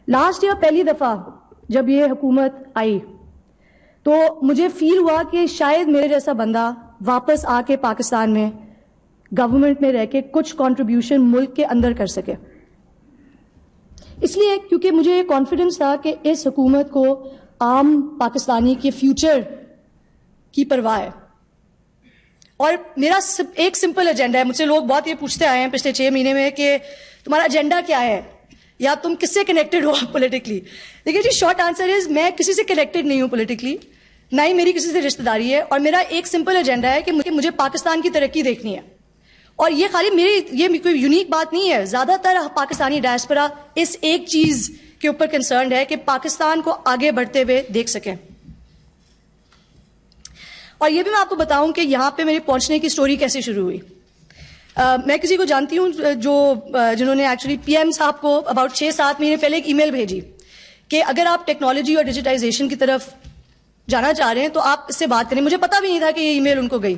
Last year پہلی دفعہ جب یہ حکومت آئی تو مجھے فیل ہوا کہ شاید میرے جیسا بندہ واپس آ کے پاکستان میں گورنمنٹ میں رہ کے کچھ کنٹریبیوشن ملک کے اندر کر سکے. اس لیے کیونکہ مجھے یہ کانفیڈنس تھا کہ اس حکومت کو عام پاکستانی کے فیوچر کی پرواہ ہے. اور میرا ایک سمپل ایجنڈا ہے. مجھ سے لوگ بہت یہ پوچھتے آئے ہیں پچھلے 6 مہینے میں کہ تمہارا ایجنڈا کیا ہے یا تم کس سے کنیکٹڈ ہو پولیٹیکلی. دیکھیے جی، شارٹ آنسر از میں کسی سے کنیکٹڈ نہیں ہوں پولیٹیکلی، نہ ہی میری کسی سے رشتہ داری ہے. اور میرا ایک سمپل ایجنڈا ہے کہ مجھے پاکستان کی ترقی دیکھنی ہے. اور یہ خالی یہ کوئی یونیک بات نہیں ہے. زیادہ تر پاکستانی ڈائسپورا اس ایک چیز کے اوپر کنسرنڈ ہے کہ پاکستان کو آگے بڑھتے ہوئے دیکھ سکیں. اور یہ بھی میں آپ کو بتاؤں کہ یہاں پہ میرے پہنچنے کی سٹوری کیسے شروع ہوئی. میں کسی کو جانتی ہوں جنہوں نے ایکچولی پی ایم صاحب کو اباؤٹ 6-7 مہینے پہلے ایک ای میل بھیجی کہ اگر آپ ٹیکنالوجی اور ڈیجیٹائزیشن کی طرف جانا چاہ رہے ہیں تو آپ اس سے بات کریں. مجھے پتا بھی نہیں تھا کہ یہ ای میل ان کو گئی.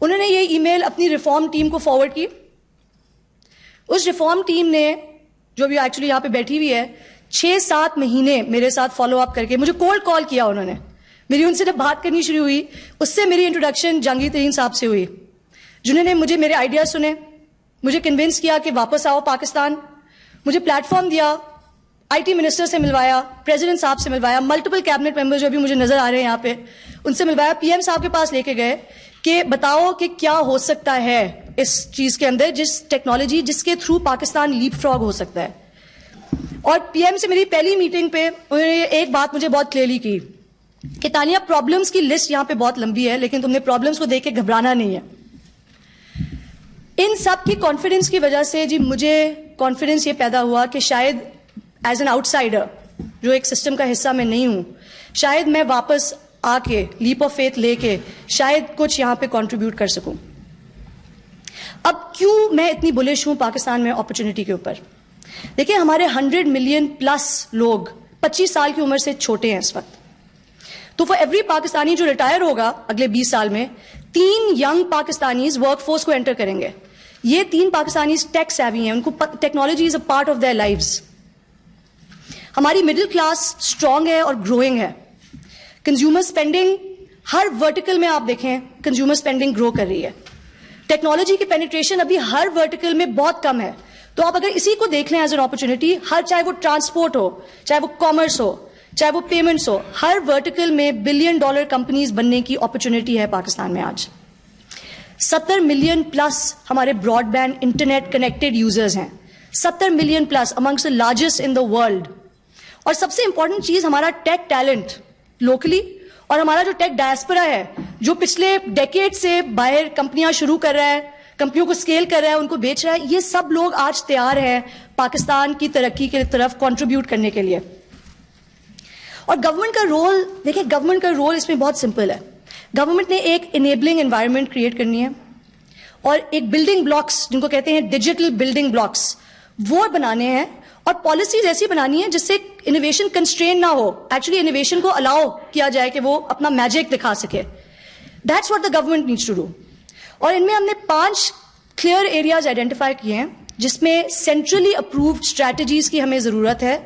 انہوں نے یہ ای میل اپنی ریفارم ٹیم کو فارورڈ کی. اس ریفارم ٹیم نے جو بھی ایکچولی یہاں پہ بیٹھی ہوئی ہے 6-7 مہینے میرے ساتھ فالو اپ کر کے مجھے کولڈ کال کیا. انہوں نے میری ان سے جب بات کرنی شروع ہوئی اس سے میری انٹروڈکشن جہانگیر ترین صاحب سے ہوئی، جنہوں نے مجھے میرے آئیڈیاز سنے، مجھے کنونس کیا کہ واپس آؤ پاکستان، مجھے پلیٹ فارم دیا، آئی ٹی منسٹر سے ملوایا، پریزیڈنٹ صاحب سے ملوایا، ملٹیپل کیبنٹ ممبر جو بھی مجھے نظر آ رہے ہیں یہاں پہ ان سے ملوایا، پی ایم صاحب کے پاس لے کے گئے کہ بتاؤ کہ کیا ہو سکتا ہے اس چیز کے اندر، جس ٹیکنالوجی جس کے تھرو پاکستان لیپ فراگ ہو سکتا ہے. اور پی ایم سے میری پہلی میٹنگ پہ انہوں نے ایک بات مجھے بہت کلیئرلی کی کہ تانیہ پرابلمس کی لسٹ یہاں پہ بہت لمبی ہے لیکن تم نے پرابلمس کو دیکھ کے گھبرانا نہیں ہے. ان سب کی کانفیڈنس کی وجہ سے جی مجھے کانفیڈنس یہ پیدا ہوا کہ شاید ایز این آؤٹ سائڈر جو ایک سسٹم کا حصہ میں نہیں ہوں، شاید میں واپس آ کے لیپ آف فیتھ لے کے شاید کچھ یہاں پہ کنٹریبیوٹ کر سکوں. اب کیوں میں اتنی بلش ہوں پاکستان میں اپرچونٹی کے اوپر؟ دیکھیں ہمارے 100 ملین پلس لوگ 25 سال کی عمر سے چھوٹے ہیں اس وقت. تو فار ایوری پاکستانی جو ریٹائر ہوگا اگلے 20 سال میں 3 ینگ پاکستانیز ورک فورس کو انٹر کریں گے. یہ 3 پاکستانیز ٹیک سیوی ہیں، ان کو technology is a part of their lives. ہماری مڈل کلاس اسٹرانگ ہے اور گروئنگ ہے. کنزیومر اسپینڈنگ ہر ورٹیکل میں آپ دیکھیں کنزیومر اسپینڈنگ گرو کر رہی ہے. ٹیکنالوجی کی پینیٹریشن ابھی ہر ورٹیکل میں بہت کم ہے. تو آپ اگر اسی کو دیکھ لیں ایز این اپرچونٹی، چاہے وہ ٹرانسپورٹ ہو، چاہے وہ کامرس ہو، چاہے وہ پیمنٹس ہو، ہر ورٹیکل میں $1 بلین کمپنیز بننے کی اپرچونٹی ہے پاکستان میں. آج 70 ملین پلس ہمارے broadband internet connected users ہیں، 70 million plus amongst the largest in the world. اور سب سے امپورٹنٹ چیز ہمارا ٹیک ٹیلنٹ لوکلی اور ہمارا جو ٹیک ڈائسپورا ہے جو پچھلے ڈیکیڈ سے باہر کمپنیاں شروع کر رہا ہے، کمپنیوں کو اسکیل کر رہا ہے، ان کو بیچ رہا ہے، یہ سب لوگ آج تیار ہیں پاکستان کی ترقی کی طرف کنٹریبیوٹ کرنے کے لیے. اور گورنمنٹ کا رول دیکھیں، گورنمنٹ کا رول اس میں بہت سمپل ہے. گورنمنٹ نے ایک انیبلنگ انوائرمنٹ کریٹ کرنی ہے اور ایک بلڈنگ بلاکس جن کو کہتے ہیں ڈیجیٹل بلڈنگ بلاکس وہ بنانے ہیں اور پالیسیز ایسی بنانی ہے جس سے انوویشن کنسٹرین نہ ہو، ایکچولی انوویشن کو الاؤ کیا جائے کہ وہ اپنا میجک دکھا سکے. That's what the government needs to do. اور ان میں ہم نے 5 کلیئر ایریاز آئیڈینٹیفائی کیے ہیں جس میں سینٹرلی اپرووڈ اسٹریٹجیز کی ہمیں ضرورت ہے